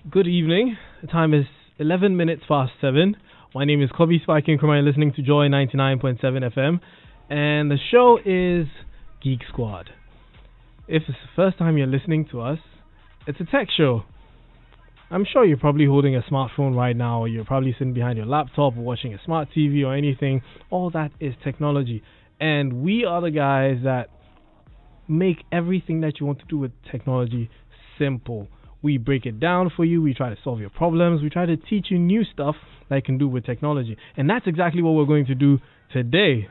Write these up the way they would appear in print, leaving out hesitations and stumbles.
Good evening. The time is 11 minutes past 7. My name is Kobby, Spiky, Nkrumah. You're listening to Joy 99.7 FM. And the show is Geek Squad. If it's the first time you're listening to us, it's a tech show. I'm sure you're probably holding a smartphone right now, or you're probably sitting behind your laptop or watching a smart TV or anything. All that is technology. And we are the guys that make everything that you want to do with technology simple. We break it down for you. We try to solve your problems. We try to teach you new stuff that you can do with technology. And that's exactly what we're going to do today.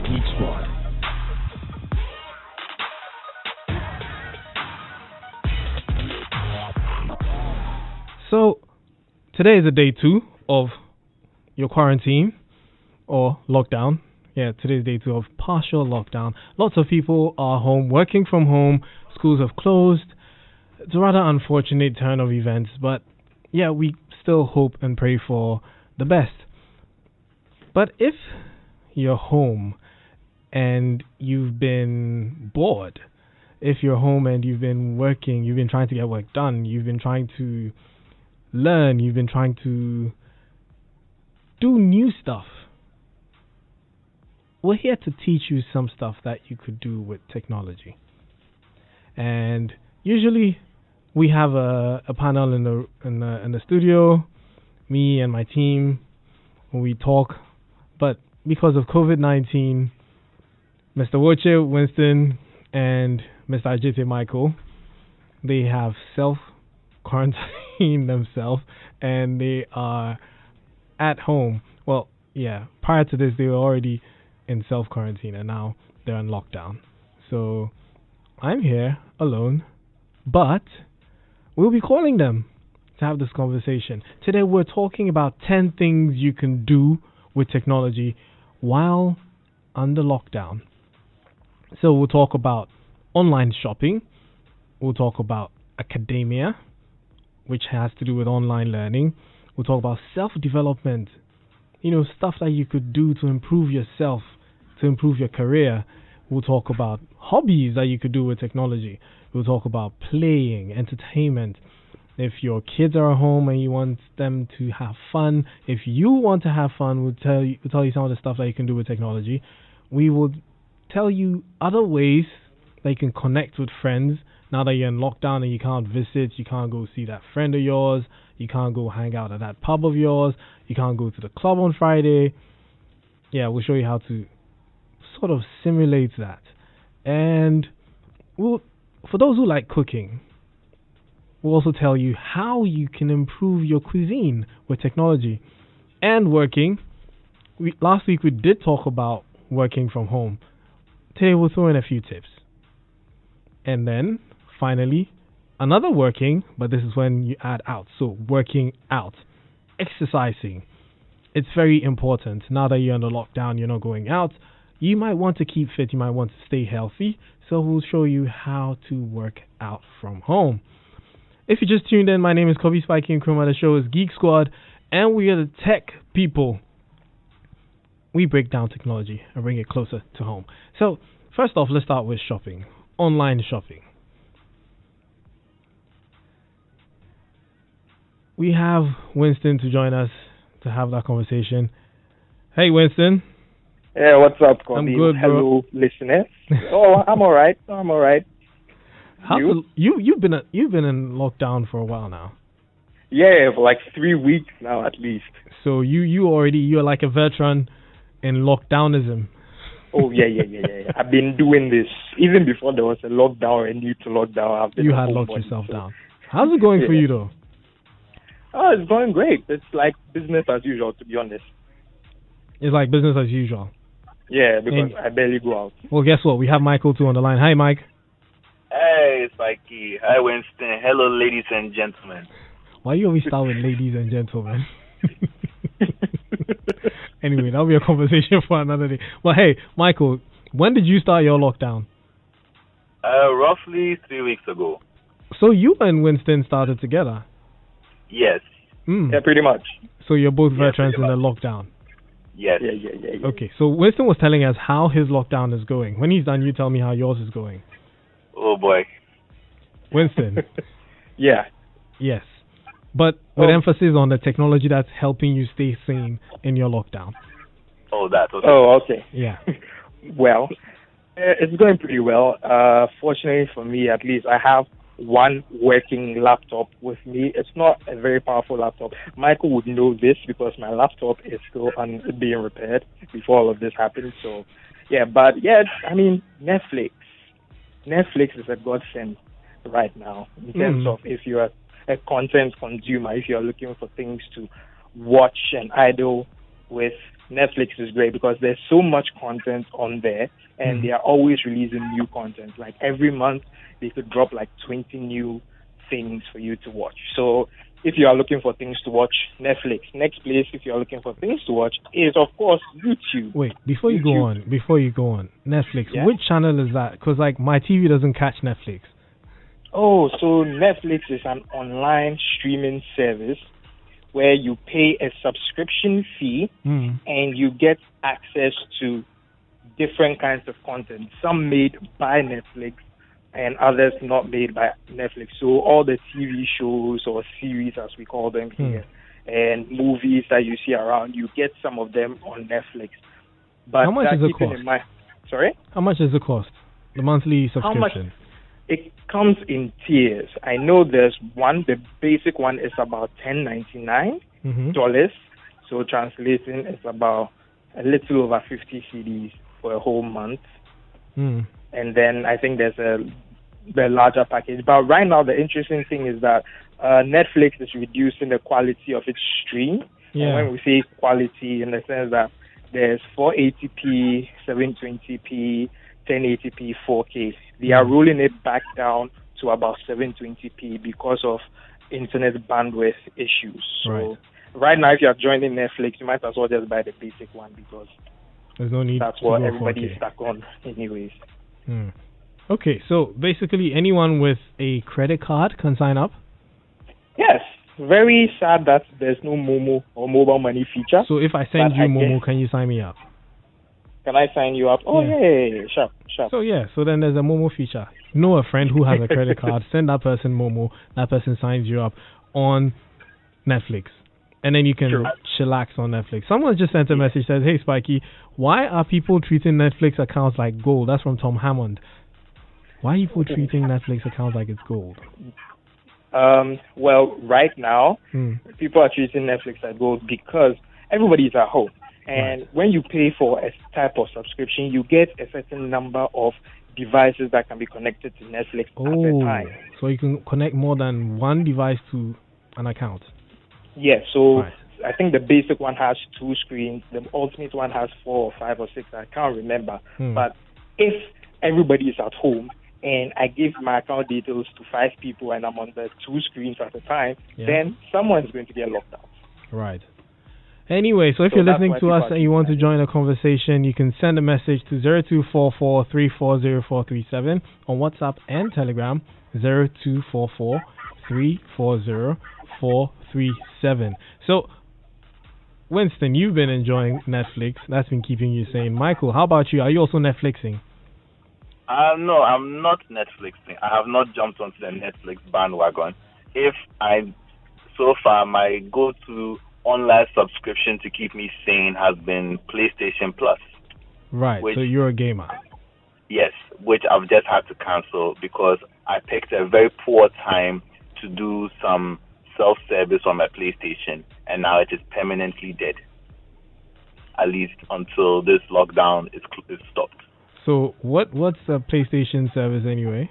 Geek Squad. So, today is a day 2 of your quarantine or lockdown. Yeah, today is day 2 of partial lockdown. Lots of people are home, working from home. Schools have closed. It's a rather unfortunate turn of events, but yeah, we still hope and pray for the best. But if you're home and you've been bored, if you're home and you've been working, you've been trying to get work done, you've been trying to learn, you've been trying to do new stuff, we're here to teach you some stuff that you could do with technology. And usually we have a panel in the studio, me and my team, when we talk. But because of COVID-19, Mr. Woche, Winston, and Mr. Ajite Michael, they have self-quarantined themselves, and they are at home. Well, yeah, prior to this, they were already in self-quarantine, and now they're in lockdown. So I'm here alone, but we'll be calling them to have this conversation. Today, we're talking about 10 things you can do with technology while under lockdown. So we'll talk about online shopping. We'll talk about academia, which has to do with online learning. We'll talk about self-development, stuff that you could do to improve yourself, to improve your career. We'll talk about hobbies that you could do with technology. We'll talk about playing, entertainment. If your kids are at home and you want them to have fun, if you want to have fun, we'll tell you some of the stuff that you can do with technology. We will tell you other ways that you can connect with friends now that you're in lockdown and you can't visit, you can't go see that friend of yours, you can't go hang out at that pub of yours, you can't go to the club on Friday. Yeah, we'll show you how to sort of simulate that. And for those who like cooking, we'll also tell you how you can improve your cuisine with technology and working. Last week we did talk about working from home. Today we'll throw in a few tips. And then, finally, another working, but this is when you add out. So, working out, exercising. It's very important. Now that you're under lockdown, you're not going out. You might want to keep fit. You might want to stay healthy. So, we'll show you how to work out from home. If you just tuned in, my name is Kobby, Spiky, Nkrumah. The show is Geek Squad, and we are the tech people. We break down technology and bring it closer to home. So, first off, let's start with shopping. Online shopping. We have Winston to join us to have that conversation. Hey, Winston. Yeah, what's up, Kobby? I'm good, bro. Hello, listeners. Oh, I'm all right. You've been in lockdown for a while now. Yeah, for like 3 weeks now at least. So you're like a veteran in lockdownism. Oh yeah. I've been doing this even before there was a lockdown or a need to lockdown. You had locked yourself down. How's it going for you though? Oh, it's going great. It's like business as usual, to be honest. It's like business as usual. Yeah, because I barely go out. Well, guess what? We have Michael too on the line. Hi, Mike. Hey, Spiky. Hi, Winston. Hello, ladies and gentlemen. Why you always start with ladies and gentlemen? Anyway, that'll be a conversation for another day. But hey, Michael, when did you start your lockdown? Roughly 3 weeks ago. So you and Winston started together. Yes. Yeah, pretty much. So you're both Yeah, veterans in pretty the lockdown. Yes. Yeah. Okay, so Winston was telling us how his lockdown is going. When he's done, you tell me how yours is going. Oh boy. Winston. Yeah. Yes. But with emphasis on the technology that's helping you stay sane in your lockdown. Oh, that. Okay. Oh, okay. Yeah. Well, it's going pretty well. Fortunately for me, at least, I have one working laptop with me. It's not a very powerful laptop. Michael would know this because my laptop is still being repaired before all of this happened. So, yeah, but yeah, I mean, Netflix is a godsend right now in terms of if you are a content consumer, if you are looking for things to watch and idle with. Netflix is great because there's so much content on there and they are always releasing new content. Like every month they could drop like 20 new things for you to watch. So if you are looking for things to watch, Netflix. Next place if you are looking for things to watch is of course YouTube. Wait, before you go on, Netflix, Yeah? which channel is that? Because like my TV doesn't catch Netflix. Oh, so Netflix is an online streaming service where you pay a subscription fee and you get access to different kinds of content, some made by Netflix and others not made by Netflix. So all the TV shows or series, as we call them here, and movies that you see around, you get some of them on Netflix. But how much does it cost? Sorry? How much does it cost? The monthly subscription? How much? It comes in tiers. I know there's one. The basic one is about $10.99. So translating is about a little over 50 CDs for a whole month. And then I think there's the larger package. But right now the interesting thing is that Netflix is reducing the quality of its stream. Yeah. And when we say quality, in the sense that there's 480p, 720p, 1080p, 4K. They are rolling it back down to about 720p because of internet bandwidth issues. So right now, if you are joining Netflix, you might as well just buy the basic one because there's no need. That's what everybody is stuck on, anyways. Okay, so basically, anyone with a credit card can sign up. Yes. Very sad that there's no Momo or mobile money feature. So if I send you Momo, can you sign me up? Can I sign you up? Oh, yeah. Sure. So then there's a Momo feature. Know a friend who has a credit card, send that person Momo, that person signs you up on Netflix. And then you can chillax on Netflix. Someone just sent a message, says, hey, Spiky, why are people treating Netflix accounts like gold? That's from Tom Hammond. Why are people treating Netflix accounts like it's gold? Well, right now, people are treating Netflix like gold because everybody is at home. And when you pay for a type of subscription, you get a certain number of devices that can be connected to Netflix at a time. So you can connect more than one device to an account? Yes, so I think the basic one has 2 screens. The ultimate one has 4 or 5 or 6. I can't remember. But if everybody is at home and I give my account details to 5 people and I'm on the 2 screens at a time, then someone is going to get locked out. Right. Anyway, so if you're listening to us and you want to join the conversation, you can send a message to 0244-340437 on WhatsApp and Telegram, 0244-340437. So, Winston, you've been enjoying Netflix. That's been keeping you sane. Michael, how about you? Are you also Netflixing? No, I'm not Netflixing. I have not jumped onto the Netflix bandwagon. So far, my go-to online subscription to keep me sane has been PlayStation Plus. Right, so you're a gamer. Yes, which I've just had to cancel because I picked a very poor time to do some self-service on my PlayStation, and now it is permanently dead, at least until this lockdown is stopped. So what's a PlayStation service anyway?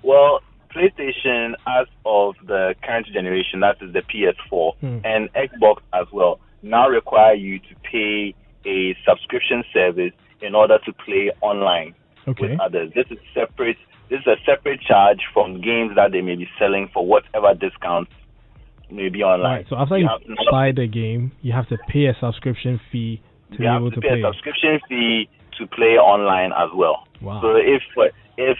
Well, PlayStation, as of the current generation, that is the PS4, and Xbox as well, now require you to pay a subscription service in order to play online with others. This is a separate charge from games that they may be selling for whatever discounts maybe online. Right. So after you buy the game, you have to pay a subscription fee to be able to play. You have to pay a subscription fee to play online as well. Wow. So if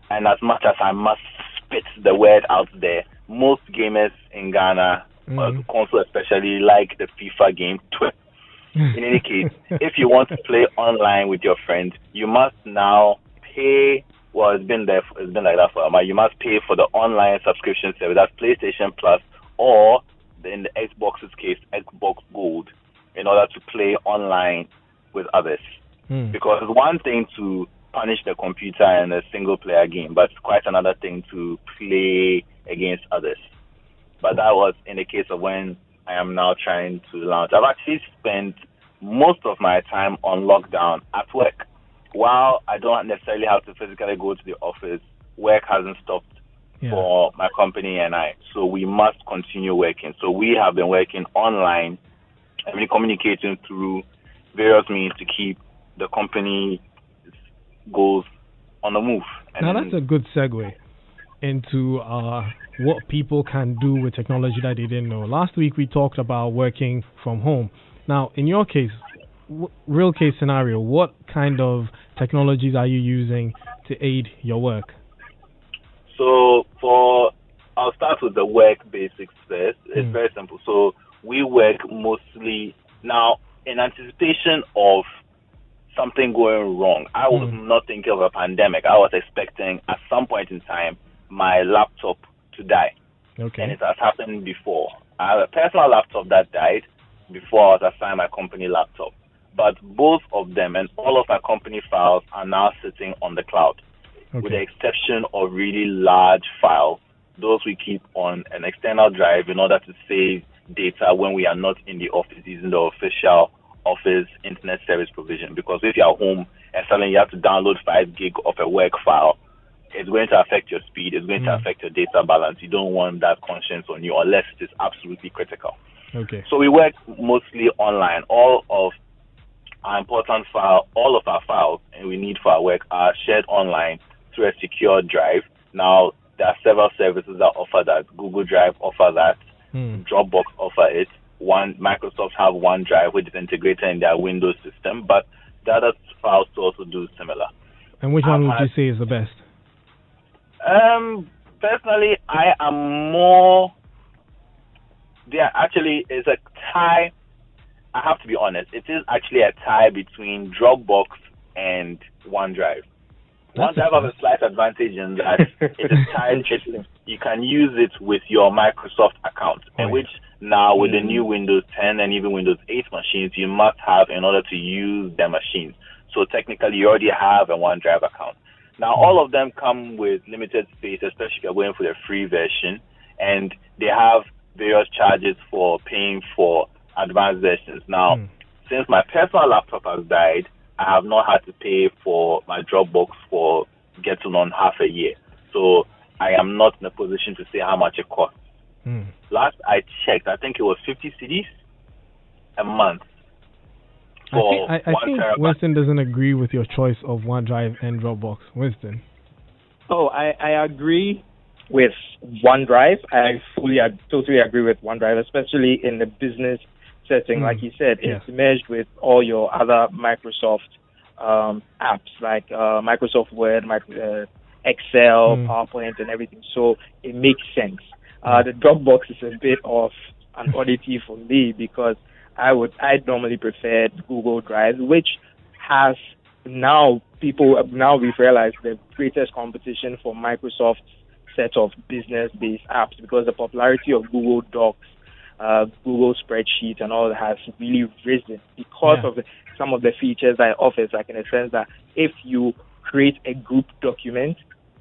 and as much as I must spit the word out there, most gamers in Ghana, console especially, like the FIFA game. In any case, if you want to play online with your friends, you must now pay. Well, it's been like that for a while. You must pay for the online subscription service. That's PlayStation Plus, or in the Xbox's case, Xbox Gold, in order to play online with others. Because it's one thing to punish the computer in a single player game, but it's quite another thing to play against others. But that was in the case of when I am now trying to launch. I've actually spent most of my time on lockdown at work. While I don't necessarily have to physically go to the office, work hasn't stopped for my company and I. So we must continue working. So we have been working online and been communicating through various means to keep the company goals on the move. And now that's a good segue into what people can do with technology that they didn't know. Last week we talked about working from home. Now, in your case, real case scenario, what kind of technologies are you using to aid your work? So I'll start with the work basics first. It's very simple. So we work mostly now in anticipation of something going wrong. I was not thinking of a pandemic. I was expecting at some point in time my laptop to die. Okay. And it has happened before. I have a personal laptop that died before I was assigned my company laptop. But both of them and all of my company files are now sitting on the cloud, with the exception of really large files. Those we keep on an external drive in order to save data when we are not in the office using the official office internet service provision. Because if you're home and suddenly you have to download 5 gig of a work file, it's going to affect your speed, it's going to affect your data balance. You don't want that conscience on you unless it is absolutely critical. Okay. So we work mostly online. All of our files and we need for our work are shared online through a secure drive. Now, there are several services that offer that. Google Drive offer that. Dropbox offer it. Microsoft have OneDrive, which is integrated in their Windows system, but the other files also do similar. And which one would you say is the best? Personally, I am more... There actually is a tie. I have to be honest. It is actually a tie between Dropbox and OneDrive. OneDrive has a slight advantage in that it is tied. You can use it with your Microsoft account, and which now with the new Windows 10 and even Windows 8 machines, you must have in order to use the machines. So technically, you already have a OneDrive account. Now, all of them come with limited space, especially if you're going for the free version, and they have various charges for paying for advanced versions. Now, since my personal laptop has died, I have not had to pay for my Dropbox for getting on half a year. So I am not in a position to say how much it costs. Last I checked, I think it was 50 cedis a month. I think Winston doesn't agree with your choice of OneDrive and Dropbox. Winston? Oh, I agree with OneDrive. I totally agree with OneDrive, especially in the business setting. Like you said, it's merged with all your other Microsoft apps like Microsoft Word, Excel, PowerPoint, and everything. So it makes sense. The Dropbox is a bit of an oddity for me because I normally prefer Google Drive, which has we've realized the greatest competition for Microsoft's set of business-based apps, because the popularity of Google Docs, Google Spreadsheet, and all that has really risen because of some of the features that it offers. Like in a sense that if you create a group document,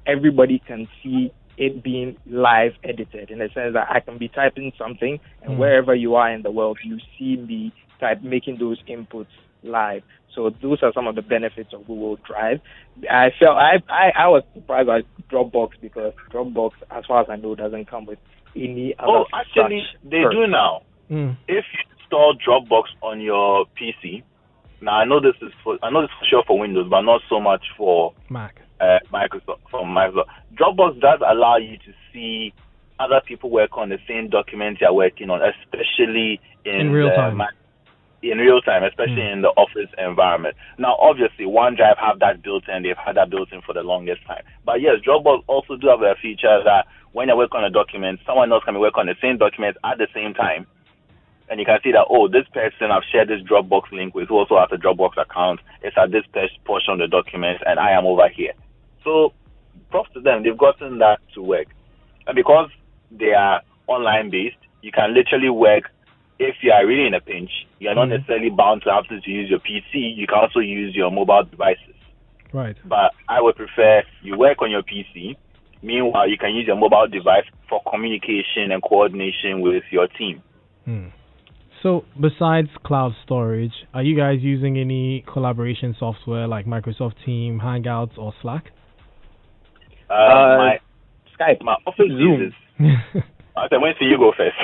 everybody can see it being live edited, in the sense that I can be typing something and wherever you are in the world, you see me making those inputs live. So those are some of the benefits of Google Drive. I was surprised by Dropbox because Dropbox, as far as I know, doesn't come with any other. Oh, actually, they do now. If you install Dropbox on your PC, now I know this is for sure for Windows, but not so much for Mac. Microsoft. Dropbox does allow you to see other people work on the same documents you're working on, especially in real time. In real time, especially in the office environment. Now, obviously, OneDrive have that built in. They've had that built in for the longest time. But yes, Dropbox also do have a feature that when you work on a document, someone else can work on the same document at the same time. And you can see that, oh, this person I've shared this Dropbox link with, who also has a Dropbox account. It's at this portion of the document, and I am over here. So, props to them. They've gotten that to work. And because they are online based, you can literally work. If you are really in a pinch, you're not necessarily bound to have to use your PC. You can also use your mobile devices. Right. But I would prefer you work on your PC. Meanwhile, you can use your mobile device for communication and coordination with your team. So, besides cloud storage, are you guys using any collaboration software like Microsoft Teams, Hangouts, or Slack? Skype. My office Zoom. I said, when do you go first?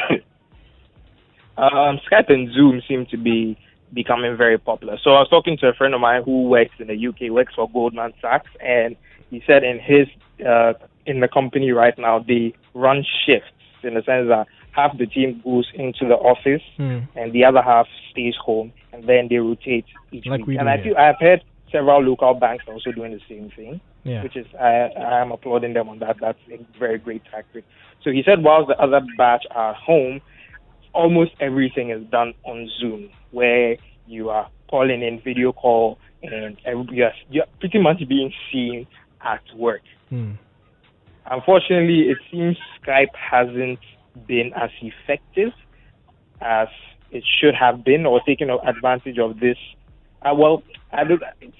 Skype and Zoom seem to be becoming very popular. So I was talking to a friend of mine who works in the UK, works for Goldman Sachs, and he said in the company right now they run shifts in the sense that half the team goes into the office and the other half stays home, and then they rotate each week. And I've heard several local banks also doing the same thing, which is I am applauding them on that. That's a very great tactic. So he said whilst the other batch are home, almost everything is done on Zoom, where you are calling in video call and you're pretty much being seen at work. Unfortunately, it seems Skype hasn't been as effective as it should have been, or taking advantage of this.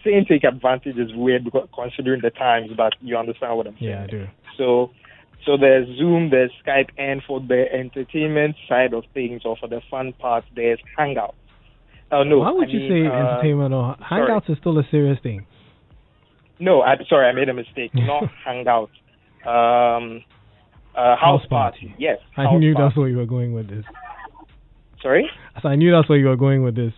Saying take advantage is weird because considering the times, but you understand what I'm saying. Yeah, I do. So there's Zoom, there's Skype, and for the entertainment side of things, or for the fun part, there's Hangouts. Oh no! Why would you say entertainment or Hangouts is still a serious thing? No, I'm sorry, I made a mistake. Not Hangouts. House party. Yes. I knew that's where you were going with this. Sorry? So I knew that's where you were going with this.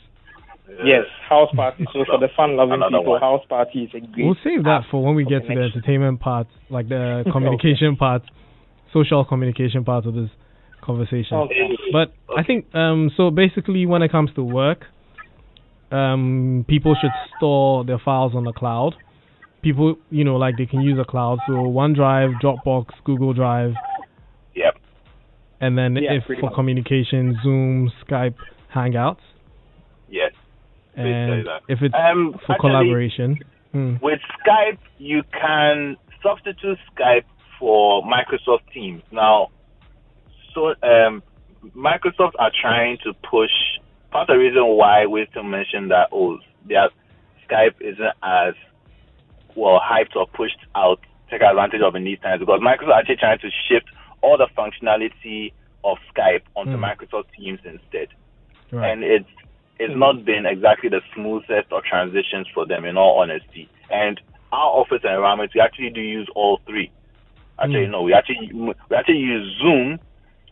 Yes, house party. So for the fun-loving people, house party is a great. We'll save that for when we get to the entertainment part, like the communication part, social communication part of this conversation. Okay. But I think so. Basically, when it comes to work, people should store their files on the cloud. People, like they can use a cloud, so OneDrive, Dropbox, Google Drive. Yep. And then if for communication, Zoom, Skype, Hangouts. Yes. And if it's for collaboration. With Skype, you can substitute Skype for Microsoft Teams. Now, so Microsoft are trying to push. Part of the reason why we still mentioned that their Skype isn't as well hyped or pushed out, take advantage of in these times, because Microsoft are actually trying to shift all the functionality of Skype onto Microsoft Teams instead. Right. And it's not been exactly the smoothest of transitions for them, in all honesty. And our office environment, we actually do use all three. Actually, no, we actually use Zoom,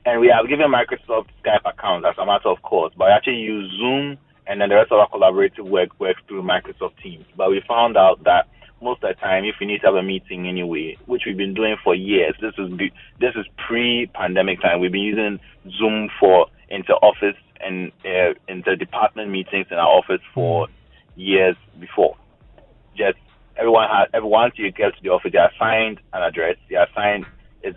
and we have given Microsoft Skype accounts as a matter of course, but we actually use Zoom, and then the rest of our collaborative work works through Microsoft Teams. But we found out that most of the time, if we need to have a meeting anyway, which we've been doing for years, this is pre-pandemic time. We've been using Zoom for inter-office and inter-department meetings in our office for years before. Just once you get to the office, you're assigned an address. You're assigned a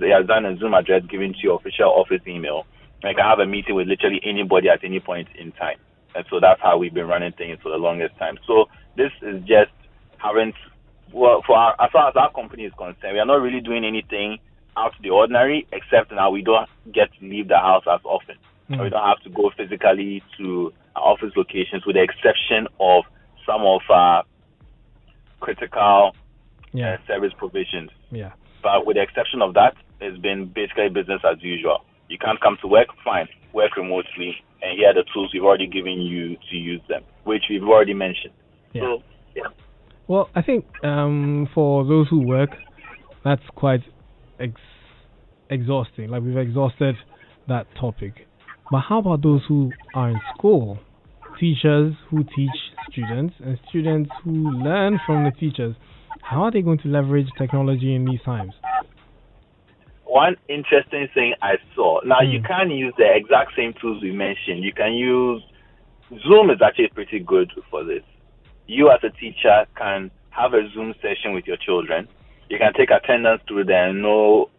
Zoom address given to your official office email. And you can have a meeting with literally anybody at any point in time. And so that's how we've been running things for the longest time. So this is just as far as our company is concerned, we are not really doing anything out of the ordinary, except now we don't get to leave the house as often. We don't have to go physically to our office locations, with the exception of some of our critical service provisions. Yeah. But with the exception of that, it's been basically business as usual. You can't come to work, fine, work remotely, and here are the tools we've already given you to use them, which we've already mentioned. Yeah. So, yeah. Well, I think for those who work, that's quite exhausting. Like, we've exhausted that topic. But how about those who are in school? Teachers who teach students and students who learn from the teachers. How are they going to leverage technology in these times? one interesting thing I saw. Now, you can't use the exact same tools we mentioned. You can use Zoom is actually pretty good for this. You as a teacher can have a Zoom session with your children. You can take attendance through there and know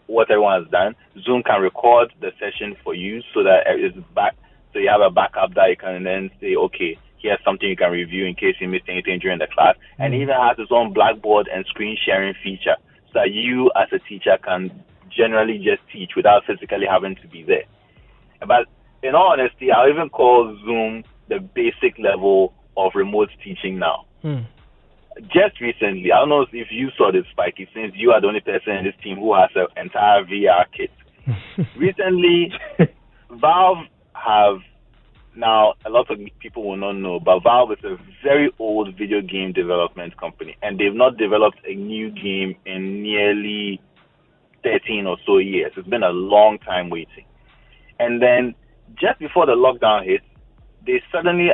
what everyone has done. Zoom can record the session for you so that it's back. So you have a backup that you can then say, okay, here's something you can review in case you missed anything during the class. And it even has its own Blackboard and screen sharing feature so that you as a teacher can generally just teach without physically having to be there. But in all honesty, I'll even call Zoom the basic level of remote teaching now. Just recently, I don't know if you saw this, Spiky, since you are the only person in this team who has an entire VR kit. Recently, Valve have, now a lot of people will not know, but Valve is a very old video game development company, and they've not developed a new game in nearly 13 or so years. It's been a long time waiting. And then just before the lockdown hit, they suddenly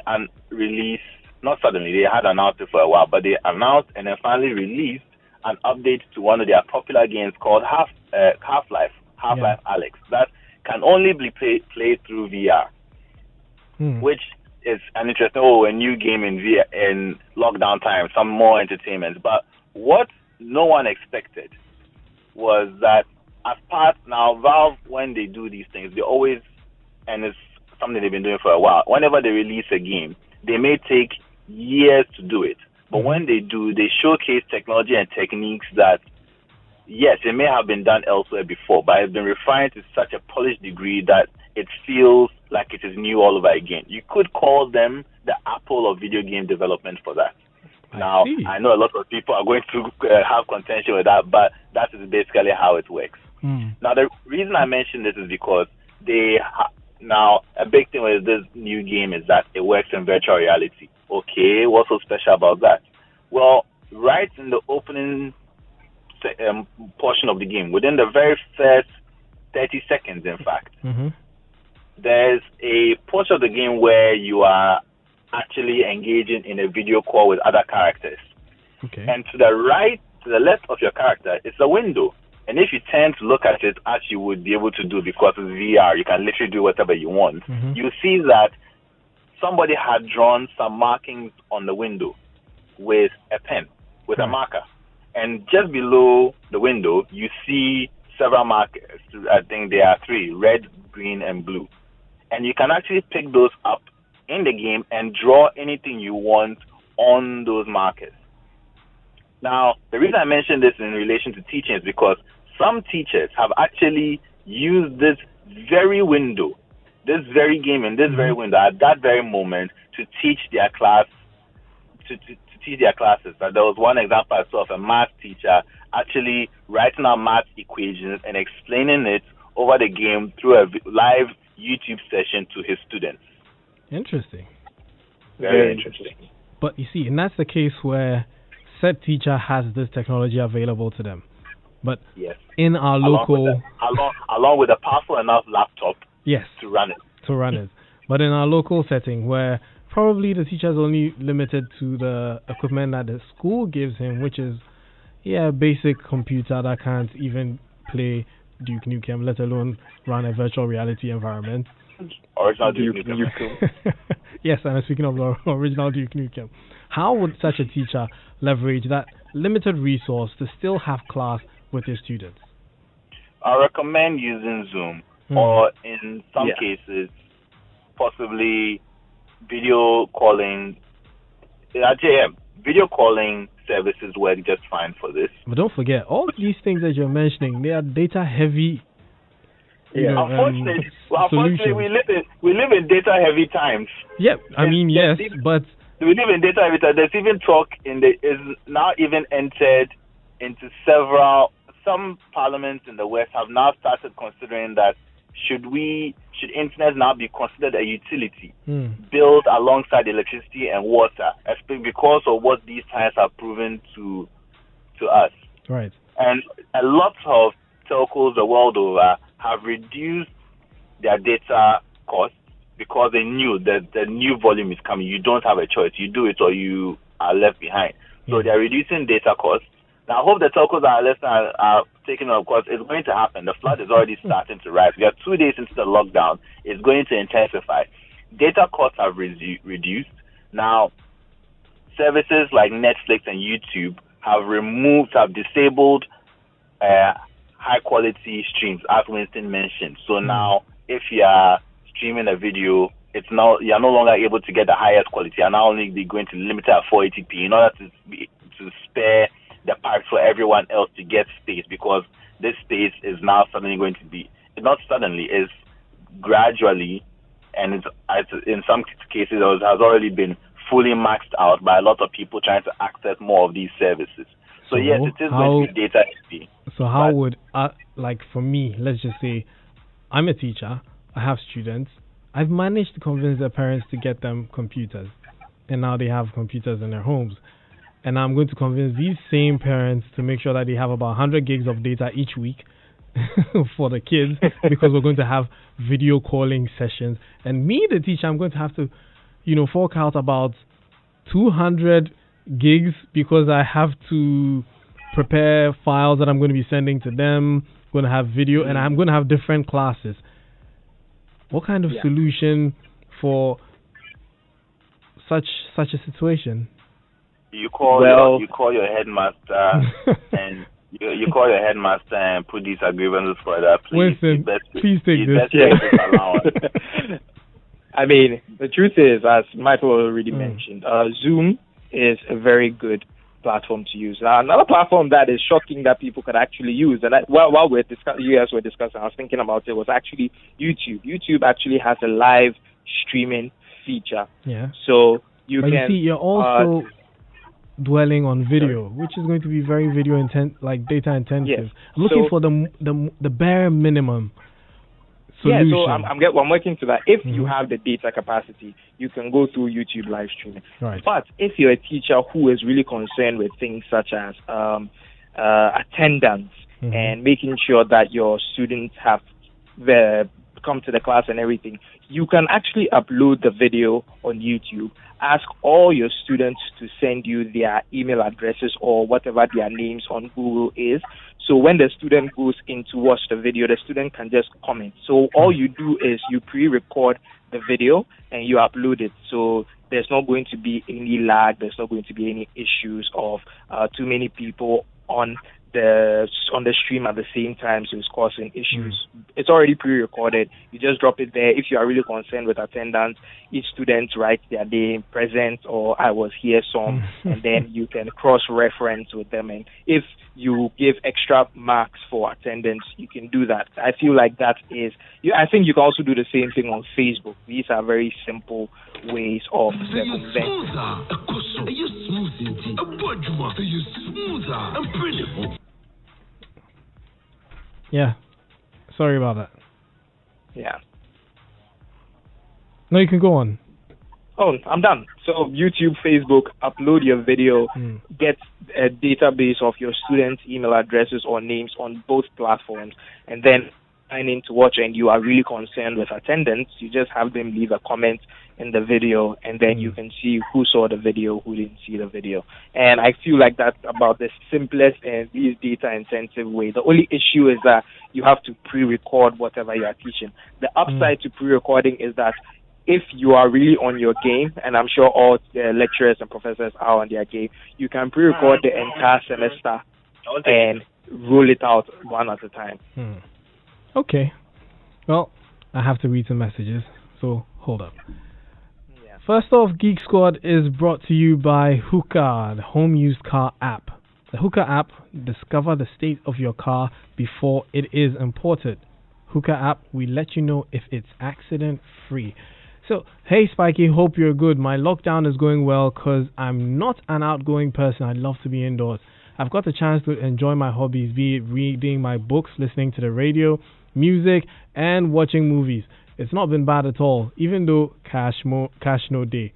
released, not suddenly, they had announced it for a while, but they announced and then finally released an update to one of their popular games called Half-Life Alyx, that can only be played through VR, which is an interesting, a new game in VR in lockdown time, some more entertainment. But what no one expected was that as part, now Valve, when they do these things, they always, and it's something they've been doing for a while, whenever they release a game, they may take years to do it. But when they do, they showcase technology and techniques that, yes, it may have been done elsewhere before, but it's been refined to such a polished degree that it feels like it is new all over again. You could call them the Apple of video game development for that. I know a lot of people are going to have contention with that, but that is basically how it works. Now, the reason I mention this is because now, a big thing with this new game is that it works in virtual reality. Okay, what's so special about that? Well, right in the opening portion of the game, within the very first 30 seconds, in fact, there's a portion of the game where you are actually engaging in a video call with other characters. And to the left of your character, is a window. And if you tend to look at it as you would be able to do because it's VR, you can literally do whatever you want. You see that somebody had drawn some markings on the window with a pen, with a marker. And just below the window, you see several markers. I think there are 3, red, green, and blue. And you can actually pick those up in the game and draw anything you want on those markers. Now, the reason I mention this in relation to teaching is because some teachers have actually used this very window, this very game in this very window at that very moment to teach their class, to teach their classes. There was one example I saw of a math teacher actually writing out math equations and explaining it over the game through a live YouTube session to his students. Interesting. Very interesting. But you see, and that's the case where said teacher has this technology available to them. But in our local... Along with a powerful enough laptop to run it. But in our local setting where probably the teacher is only limited to the equipment that the school gives him, which is, a basic computer that can't even play Duke Nukem, let alone run a virtual reality environment. Original Duke Nukem. Yes, and speaking of the original Duke Nukem, how would such a teacher leverage that limited resource to still have class with his students? I recommend using Zoom, or in some cases, possibly video calling. Video calling services work just fine for this. But don't forget, all these things that you're mentioning, they are data heavy. Unfortunately, we live in data heavy times. Yep, yes, but we live in data heavy times. There's even talk is now even entered into some parliaments in the West have now started considering that should internet now be considered a utility built alongside electricity and water, especially because of what these times have proven to us. Right. And a lot of telcos the world over have reduced their data costs because they knew that the new volume is coming. You don't have a choice. You do it or you are left behind. So they're reducing data costs Now, I hope the telcos are listening are taking up because it's going to happen. The flood is already starting to rise. We are 2 days into the lockdown. It's going to intensify. Data costs have reduced. Now, services like Netflix and YouTube have disabled high quality streams, as Winston mentioned. So now, if you are streaming a video, you're no longer able to get the highest quality. You're now only going to limit it at 480p in order to spare the pipes for everyone else to get space, because this space is now suddenly going to be, not suddenly, is gradually, and in some cases it has already been fully maxed out by a lot of people trying to access more of these services. So yes, it is going to be data heavy. So how would, like for me, let's just say I'm a teacher, I have students, I've managed to convince their parents to get them computers, and now they have computers in their homes. And I'm going to convince these same parents to make sure that they have about 100 gigs of data each week for the kids, because we're going to have video calling sessions. And me, the teacher, I'm going to have to, fork out about 200 gigs because I have to prepare files that I'm going to be sending to them. I'm going to have video, and I'm going to have different classes. What kind of solution for such a situation? You call your headmaster and you call your headmaster and put these grievances for that. Winston, please take this. I mean, the truth is, as Michael already mentioned, Zoom is a very good platform to use. Now, another platform that is shocking that people could actually use, and while you guys were discussing, I was thinking about it, was actually YouTube. YouTube actually has a live streaming feature. Yeah. So you see, you're also dwelling on video, which is going to be very data intensive. Yes. I'm looking for the bare minimum solution. Yeah, so I'm working to that. If you have the data capacity, you can go through YouTube live streaming. Right. But if you're a teacher who is really concerned with things such as attendance and making sure that your students have come to the class and everything, you can actually upload the video on YouTube. Ask all your students to send you their email addresses or whatever their names on Google is. So when the student goes in to watch the video, the student can just comment. So all you do is you pre-record the video and you upload it. So there's not going to be any lag. There's not going to be any issues of too many people on the stream at the same time, so it's causing issues. It's already pre-recorded. You just drop it there. If you are really concerned with attendance, each student writes their name, present, or I was here some, and then you can cross-reference with them. And if you give extra marks for attendance, you can do that. I feel like that is. I think you can also do the same thing on Facebook. These are very simple ways of circumventing. Yeah. Sorry about that. Yeah. No, you can go on. Oh, I'm done. So YouTube, Facebook, upload your video, get a database of your students' email addresses or names on both platforms, and then sign in to watch. And you are really concerned with attendance, you just have them leave a comment in the video, and then you can see who saw the video, who didn't see the video. And I feel like that's about the simplest and least data-intensive way. The only issue is that you have to pre-record whatever you are teaching. The upside to pre-recording is that if you are really on your game, and I'm sure all the lecturers and professors are on their game, you can pre-record the entire semester and roll it out one at a time. Okay. Well, I have to read some messages, so hold up. First off, Geek Squad is brought to you by Hookah, the home used car app. The Hookah app, discover the state of your car before it is imported. Hookah app, we let you know if it's accident free. So, hey Spiky, hope you're good. My lockdown is going well because I'm not an outgoing person. I love to be indoors. I've got the chance to enjoy my hobbies, be it reading my books, listening to the radio, music, and watching movies. It's not been bad at all, even though cash no day.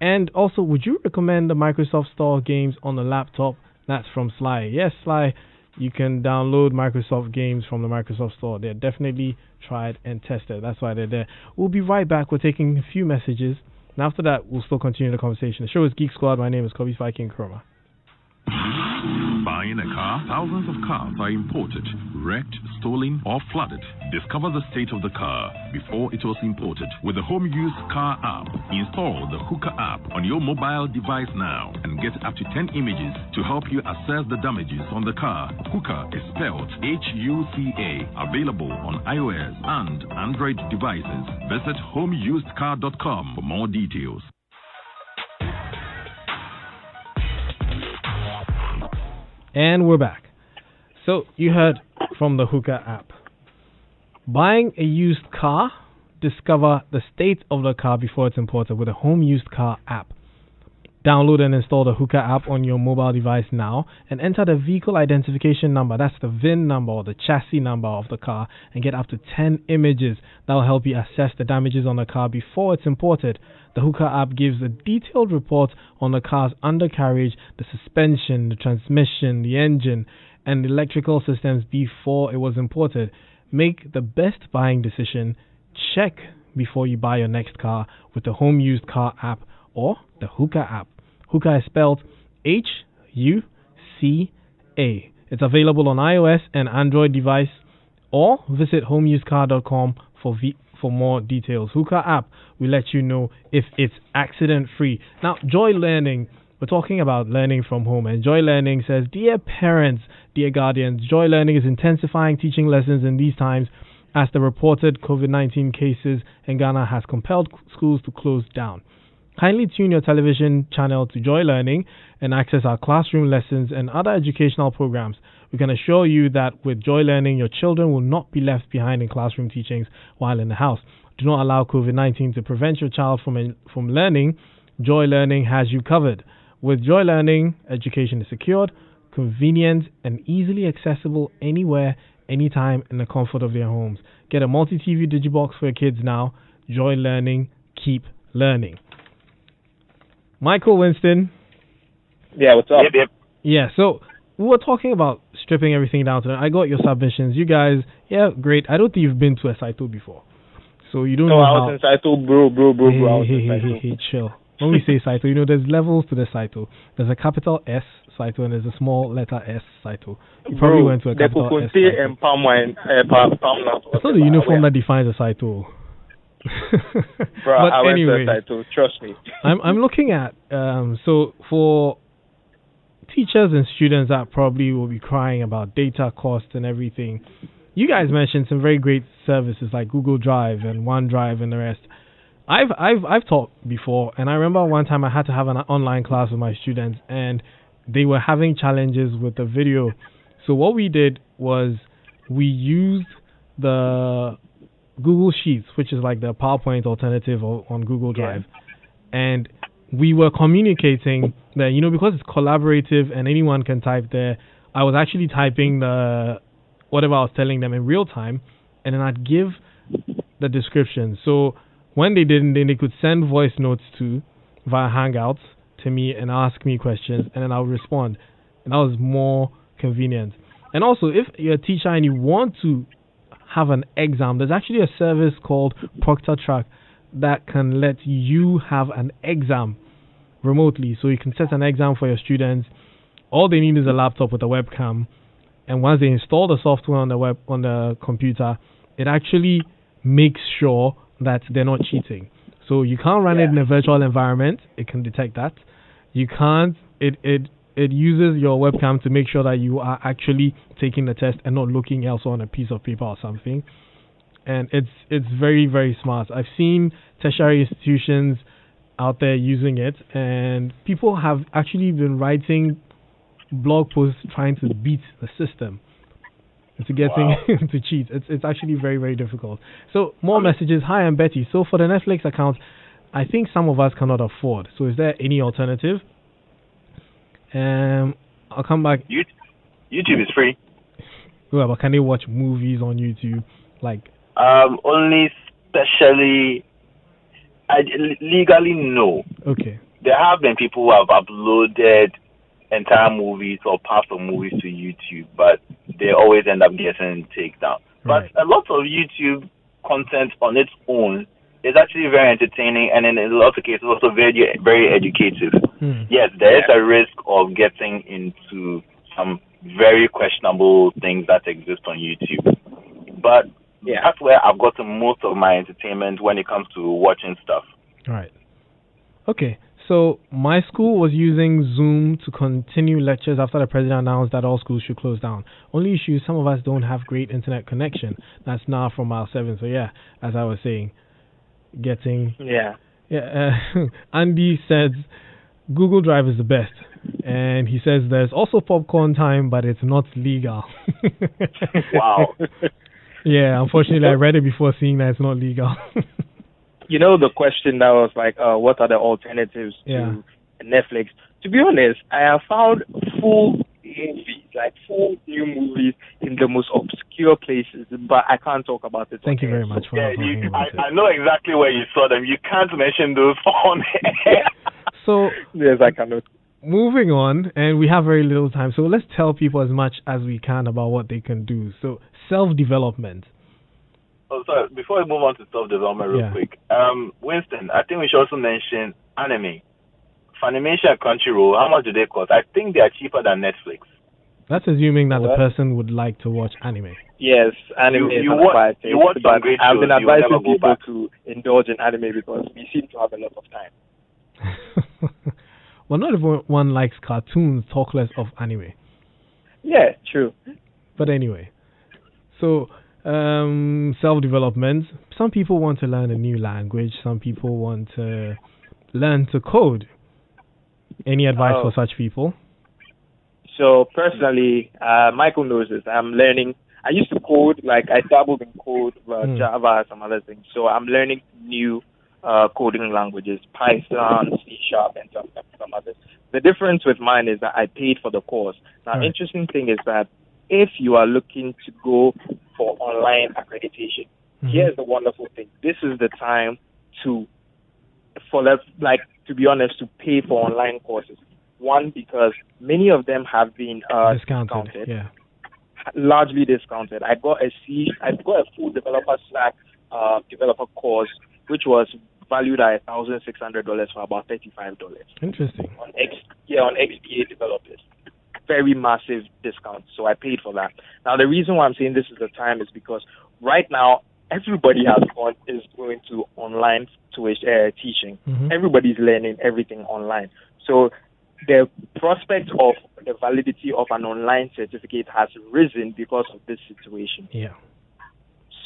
And also, would you recommend the Microsoft Store games on the laptop? That's from Sly. Yes, Sly, you can download Microsoft games from the Microsoft Store. They're definitely tried and tested. That's why they're there. We'll be right back. We're taking a few messages. And after that, we'll still continue the conversation. The show is Geek Squad. My name is Kobby, Spiky, Nkrumah. Buying buying a car, thousands of cars are imported, wrecked, stolen, or flooded. Discover the state of the car before it was imported with the Home Use Car app. Install the Hooker app on your mobile device now and get up to 10 images to help you assess the damages on the car. Hooker is spelled H-U-C-A. Available on iOS and Android devices. Visit homeusedcar.com for more details. And we're back. So you heard from the Hooker app. Buying a used car, discover the state of the car before it's imported with a Home Used Car app. Download and install the Hooker app on your mobile device now and enter the vehicle identification number, that's the VIN number or the chassis number of the car, and get up to 10 images that will help you assess the damages on the car before it's imported. The Hooker app gives a detailed report on the car's undercarriage, the suspension, the transmission, the engine, and the electrical systems before it was imported. Make the best buying decision. Check before you buy your next car with the Home Used Car app or the Hooker app. Hooker is spelled H-U-C-A. It's available on iOS and Android device, or visit homeusedcar.com for more details. Hooker app will let you know if it's accident free. Now, Joy Learning, we're talking about learning from home, and Joy Learning says, dear parents, dear guardians, Joy Learning is intensifying teaching lessons in these times as the reported COVID-19 cases in Ghana has compelled schools to close down. Kindly tune your television channel to Joy Learning and access our classroom lessons and other educational programs. We can assure you that with Joy Learning, your children will not be left behind in classroom teachings while in the house. Do not allow COVID-19 to prevent your child from learning. Joy Learning has you covered. With Joy Learning, education is secured, convenient, and easily accessible anywhere, anytime in the comfort of their homes. Get a multi-TV digibox for your kids now. Joy Learning, keep learning. Michael Winston. Yeah, what's up? Yep. Yeah, so we were talking about stripping everything down today. I got your submissions. You guys, yeah, great. I don't think you've been to a Saito before. So you don't know I how... was in Saito, bro. Hey, chill. When we say Saito, there's levels to the Saito. There's a capital S Saito and there's a small letter S Saito. You probably went to a capital S Saito. And palm wine, palm nut. It's not the uniform that defines a Saito. Bro, but I went anyway, to Saito, trust me. I'm looking at, so for teachers and students that probably will be crying about data costs and everything, you guys mentioned some very great services like Google Drive and OneDrive and the rest. I've taught before, and I remember one time I had to have an online class with my students, and they were having challenges with the video. So what we did was we used the Google Sheets, which is like the PowerPoint alternative on Google Drive, and we were communicating that, because it's collaborative and anyone can type there. I was actually typing whatever I was telling them in real time, and then I'd give the description. So when they didn't, then they could send voice notes via Hangouts to me and ask me questions, and then I would respond. And that was more convenient. And also, if you're a teacher and you want to have an exam, there's actually a service called Proctor Track that can let you have an exam remotely. So you can set an exam for your students. All they need is a laptop with a webcam, and once they install the software on the computer, it actually makes sure that they're not cheating. So you can't run it in a virtual environment. It can detect that. You can't. It uses your webcam to make sure that you are actually taking the test and not looking elsewhere on a piece of paper or something. And it's very, very smart. I've seen tertiary institutions out there using it, and people have actually been writing blog posts trying to beat the system to getting to cheat. It's actually very, very difficult. So more messages. Hi, I'm Betty. So for the Netflix account, I think some of us cannot afford. So is there any alternative? I'll come back. YouTube is free. Well, but can they watch movies on YouTube? Like only specially legally no. Okay. There have been people who have uploaded entire movies or parts of movies to YouTube, but they always end up getting taken down. Right. But a lot of YouTube content on its own is actually very entertaining, and in a lot of cases also very, very educative. Yes, there is a risk of getting into some very questionable things that exist on YouTube. But that's where I've gotten most of my entertainment when it comes to watching stuff. Right. Okay. So my school was using Zoom to continue lectures after the president announced that all schools should close down. Only issue, some of us don't have great internet connection. That's now from mile 7. So yeah, as I was saying, getting Andy said Google Drive is the best, and he says there's also popcorn time, but it's not legal. Wow. Yeah, unfortunately, I read it before seeing that it's not legal. You know, the question that was like, what are the alternatives to Netflix? To be honest, I have found full movies, like full new movies in the most obscure places, but I can't talk about it. Thank you very much for talking about it. I know exactly where you saw them. You can't mention those on air. So, yes, I cannot. Moving on, and we have very little time, so let's tell people as much as we can about what they can do. So, self-development. Oh, sorry. Before we move on to self-development real quick, Winston, I think we should also mention anime. Funimation and Crunchyroll, how much do they cost? I think they are cheaper than Netflix. That's assuming that the person would like to watch anime. Yes, anime is watch some great shows. I've been advising people to indulge in anime because we seem to have a lot of time. Well, not everyone likes cartoons, talk less of anime. Yeah, true. But anyway, so self-development. Some people want to learn a new language. Some people want to learn to code. Any advice for such people? So personally, Michael knows this. I'm learning. I used to code, like I dabbled in code, Java, some other things. So I'm learning new coding languages, Python, C#, and some others. The difference with mine is that I paid for the course. Now, interesting thing is that if you are looking to go for online accreditation, here's the wonderful thing. This is the time to be honest, to pay for online courses. One, because many of them have been discounted. Yeah. Largely discounted. I got a full developer Slack developer course, which was valued at $1,600 for about $35. Interesting. On XPA developers. Very massive discount. So I paid for that. Now the reason why I'm saying this is the time is because right now everybody is going to online teaching. Everybody's learning everything online. So the prospect of the validity of an online certificate has risen because of this situation. Yeah.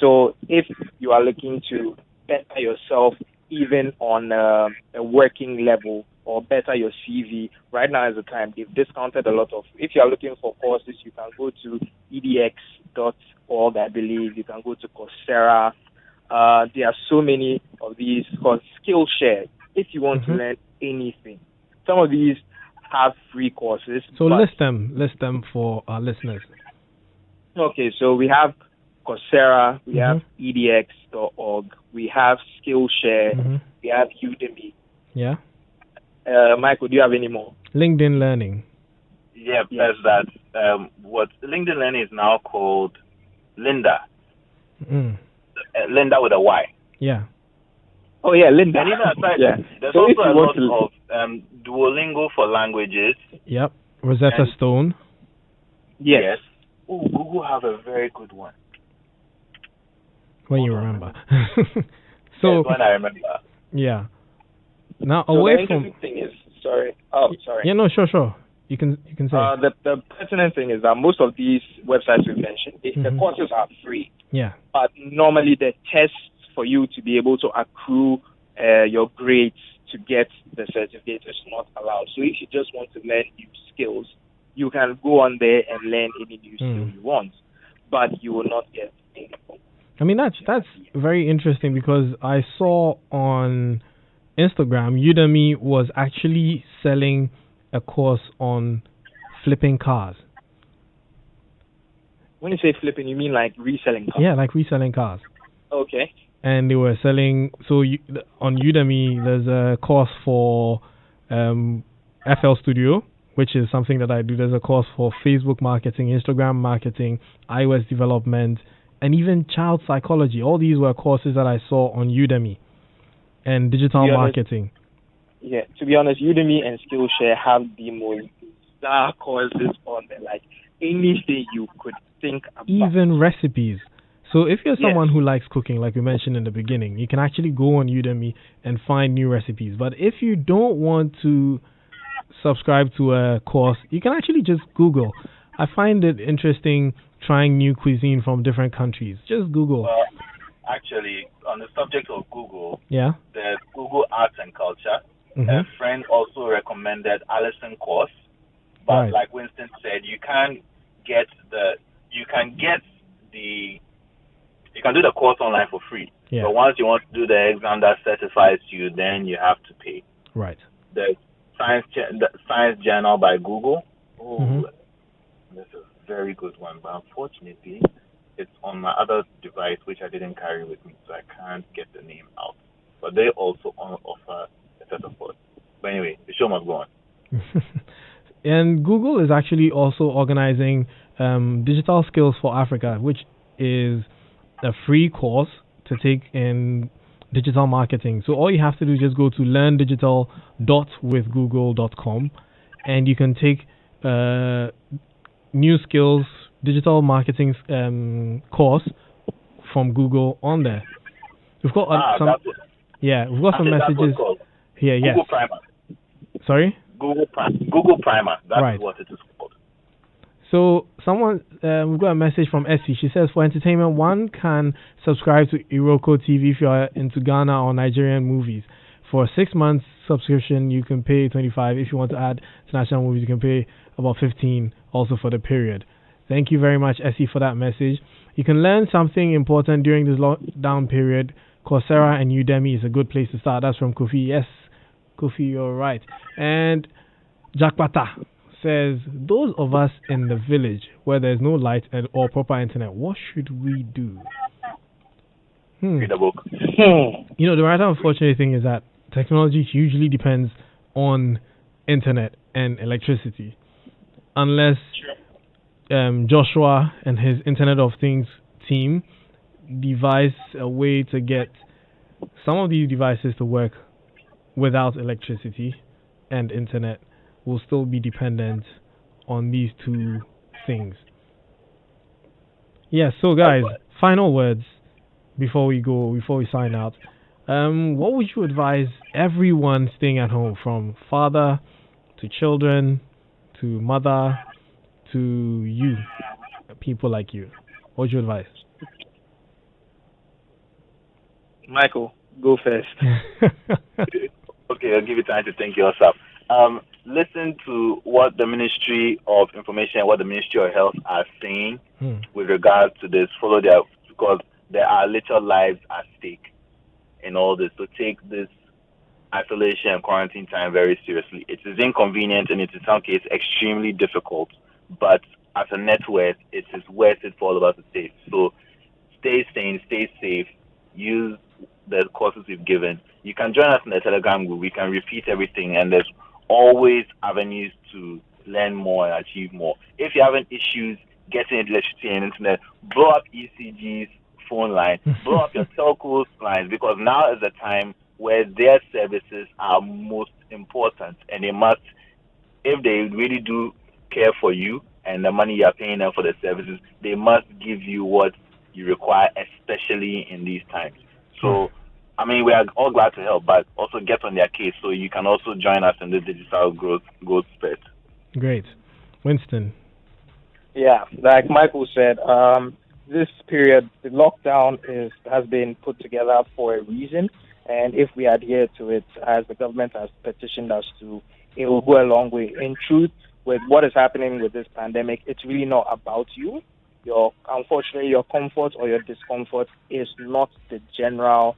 So if you are looking to better yourself even on a working level or better your CV, right now is the time. They've discounted a lot of, if you are looking for courses, you can go to edx.org, I believe. You can go to Coursera. There are so many of these called Skillshare if you want to learn anything. Some of these have free courses. So list them for our listeners. Okay, so we have Coursera, we have edx.org, we have Skillshare, we have Udemy. Yeah. Michael, do you have any more? LinkedIn Learning. Yeah, there's that. What LinkedIn Learning is now called Linda. Linda with a Y. Yeah. Oh yeah, Linda. And even aside, there's also a lot of Duolingo for languages. Yep. Rosetta Stone. Yes. Oh, Google have a very good one. When you remember. So when I remember. Yeah. Now so away the from thing is, sorry. Oh, sorry. Yeah, no, sure. You can say. The pertinent thing is that most of these websites we mentioned, the courses are free. Yeah. But normally the tests for you to be able to accrue your grades to get the certificate is not allowed. So if you just want to learn new skills, you can go on there and learn any new skill you want, but you will not get anything. I mean, that's very interesting because I saw on Instagram, Udemy was actually selling a course on flipping cars. When you say flipping, you mean like reselling cars? Yeah, like reselling cars. Okay. And they were selling, on Udemy, there's a course for FL Studio, which is something that I do. There's a course for Facebook marketing, Instagram marketing, iOS development, and even child psychology. All these were courses that I saw on Udemy. And digital marketing. Yeah, to be honest, Udemy and Skillshare have the most bizarre courses on there. Like, anything you could think about. Even recipes. So if you're Yes. someone who likes cooking, like we mentioned in the beginning, you can actually go on Udemy and find new recipes. But if you don't want to subscribe to a course, you can actually just Google. I find it interesting trying new cuisine from different countries. Just Google. Well, actually, on the subject of Google, Yeah. there's Google Arts and Culture. Mhm. A friend also recommended Allison course, but Right. like Winston said, you can get the you can get the you can do the course online for free. Yeah. But once you want to do the exam that certifies you, then you have to pay. Right. The the Science Journal by Google. Oh, Mhm. that's a very good one, but unfortunately, it's on my other device, which I didn't carry with me, so I can't get the name out. But they also offer a set of courses. But anyway, the show must go on. And Google is actually also organizing Digital Skills for Africa, which is a free course to take in digital marketing. So all you have to do is just go to learndigital.withgoogle.com and you can take new skills digital marketing course from Google on there. We've got some that's what, we've got some that's what messages it's called. here. Yes. Google Primer. Sorry. Google Primer. That's Right. what it is called. So someone, we've got a message from Essie. She says, for entertainment, one can subscribe to Iroko TV if you are into Ghana or Nigerian movies. For a 6 months subscription, you can pay 25. If you want to add international movies, you can pay about 15 also for the period. Thank you very much, Essie, for that message. You can learn something important during this lockdown period. Coursera and Udemy is a good place to start. That's from Kofi. Yes, Kofi, you're right. And Jakpata says, those of us in the village where there's no light or proper internet, what should we do? Read a book. You know, the rather unfortunate thing is that technology hugely depends on internet and electricity. Unless Joshua and his Internet of Things team devise a way to get some of these devices to work without electricity and internet, will still be dependent on these two things. Yeah, so guys, final words before we sign out. What would you advise everyone staying at home, from father to children to mother to you, people like you? What would you advise? Michael, go first. Okay, I'll give you time to think yourself. Listen to what the Ministry of Information, what the Ministry of Health are saying with regards to this. Follow their, because there are little lives at stake in all this. So take this isolation and quarantine time very seriously. It is inconvenient and it is in some cases extremely difficult, but as a net worth, it is worth it for all of us to take. So stay sane, stay safe, use the courses we've given. You can join us in the Telegram group. We can repeat everything, and there's always avenues to learn more and achieve more. If you're having issues getting electricity and internet, blow up ECG's phone line, blow up your telco's lines, because now is the time where their services are most important, and they must, if they really do care for you and the money you're paying them for the services, they must give you what you require, especially in these times. So, I mean, we are all glad to help, but also get on their case so you can also join us in the digital growth spurt. Great. Winston. Yeah, like Michael said, this period, the lockdown has been put together for a reason, and if we adhere to it, as the government has petitioned us to, it will go a long way. In truth, with what is happening with this pandemic, it's really not about you. Unfortunately, your comfort or your discomfort is not the general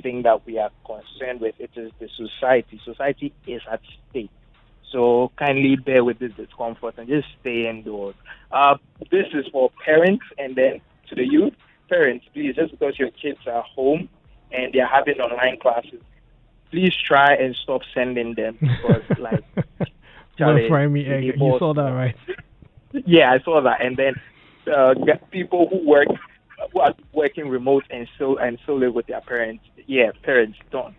thing that we are concerned with. It is the society. Society is at stake. So kindly bear with this discomfort and just stay indoors. This is for parents, and then to the youth. Parents, please, just because your kids are home and they're having online classes, please try and stop sending them, because like Charlie, you saw that, right? Yeah, I saw that. And then people who are working remote and still live with their parents. Yeah, parents, don't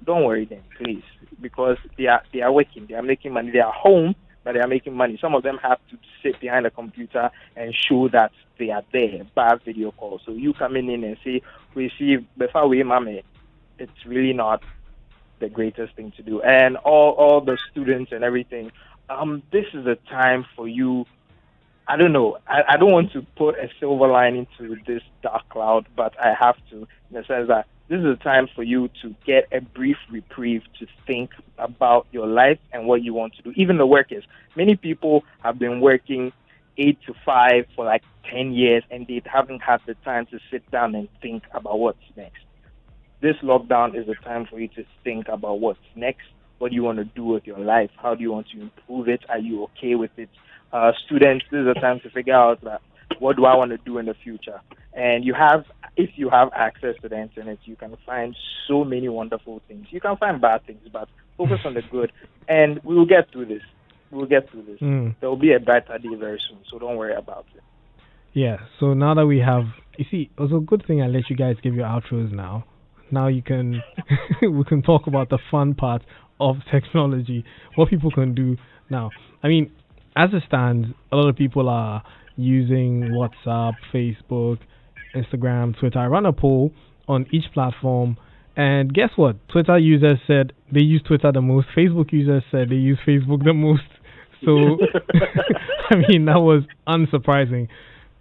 worry them, please, because they are working, they are making money, they are home, but they are making money. Some of them have to sit behind a computer and show that they are there by video call. So you coming in and say, we see before we mommy, it's really not the greatest thing to do. And all the students and everything, this is a time for you. I don't know. I don't want to put a silver lining to this dark cloud, but I have to, in the sense that this is a time for you to get a brief reprieve to think about your life and what you want to do. Even the workers. Many people have been working 8 to 5 for like 10 years, and they haven't had the time to sit down and think about what's next. This lockdown is a time for you to think about what's next. What do you want to do with your life? How do you want to improve it? Are you okay with it? Students, this is a time to figure out that what do I want to do in the future? And if you have access to the internet, you can find so many wonderful things. You can find bad things, but focus on the good. And we will get through this. There will be a brighter day very soon, so don't worry about it. Yeah, so now that we have, you see, it was a good thing I let you guys give your outros now. Now you can, we can talk about the fun part of technology, what people can do now. I mean, as it stands, a lot of people are using WhatsApp, Facebook, Instagram, Twitter. I ran a poll on each platform, and guess what? Twitter users said they use Twitter the most. Facebook users said they use Facebook the most. So, I mean, that was unsurprising.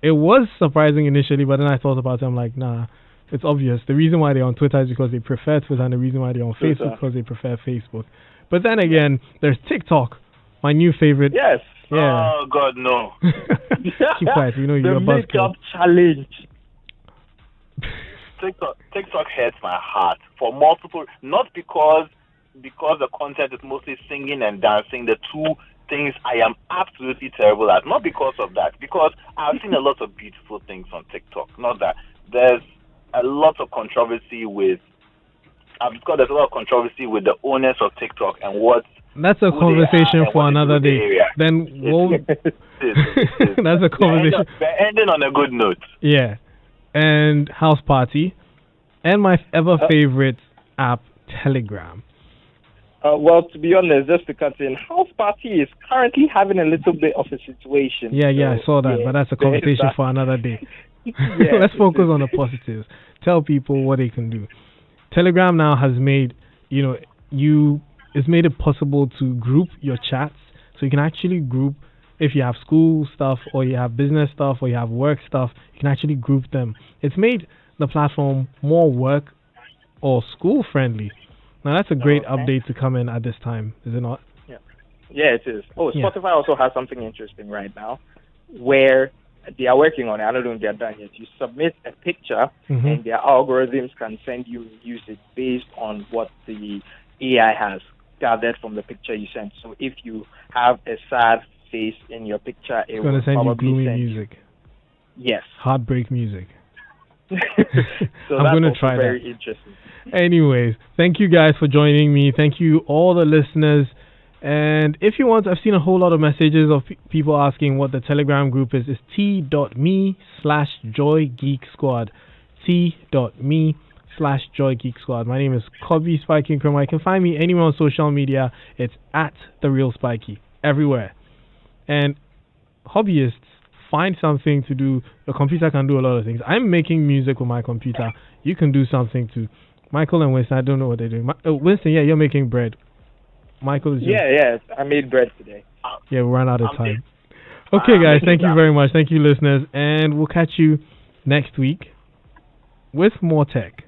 It was surprising initially, but then I thought about it. I'm like, nah, it's obvious. The reason why they're on Twitter is because they prefer Twitter, and the reason why they're on Facebook is because they prefer Facebook. But then again, there's TikTok, my new favorite. Yes. Yeah. Oh, God, no. Keep quiet. You know you're a the buzzkill. makeup challenge. TikTok hurts my heart for multiple, not because the content is mostly singing and dancing, the two things I am absolutely terrible at. Not because of that, because I've seen a lot of beautiful things on TikTok. Not that there's a lot of controversy with. There's a lot of controversy with the owners of TikTok and what. That's a conversation for another day. Then that's a conversation. We're ending on a good note. Yeah, and House Party, and my ever favorite app, Telegram. Well, to be honest, just to cut in, House Party is currently having a little bit of a situation. Yeah, I saw that, but that's a conversation for another day. Let's focus on the positives. Tell people what they can do. Telegram now has made, it's made it possible to group your chats. So you can actually group, if you have school stuff or you have business stuff or you have work stuff, you can actually group them. It's made the platform more work or school friendly. Now that's a great update to come in at this time, is it not? Yeah, it is. Oh, Spotify also has something interesting right now where they are working on it. I don't know if they're done yet. You submit a picture and their algorithms can send you music based on what the AI has gathered from the picture you sent. So if you have a sad face in your picture, it's going to send you gloomy music. Yes. Heartbreak music. So I'm going to try that. Very interesting. Anyways, thank you guys for joining me. Thank you all the listeners. And if you want, I've seen a whole lot of messages of people asking what the Telegram group is. It's t.me/JoyGeekSquad. t.me/JoyGeekSquad. My name is Kobby, Spiky, Nkrumah. You can find me anywhere on social media. It's at The Real Spiky. Everywhere. And hobbyists, find something to do. Your computer can do a lot of things. I'm making music with my computer. You can do something too. Michael and Winston, I don't know what they're doing. Winston, you're making bread. Michael is I made bread today. Yeah, we ran out of time. Okay, guys, thank you very much. Thank you, listeners. And we'll catch you next week with more tech.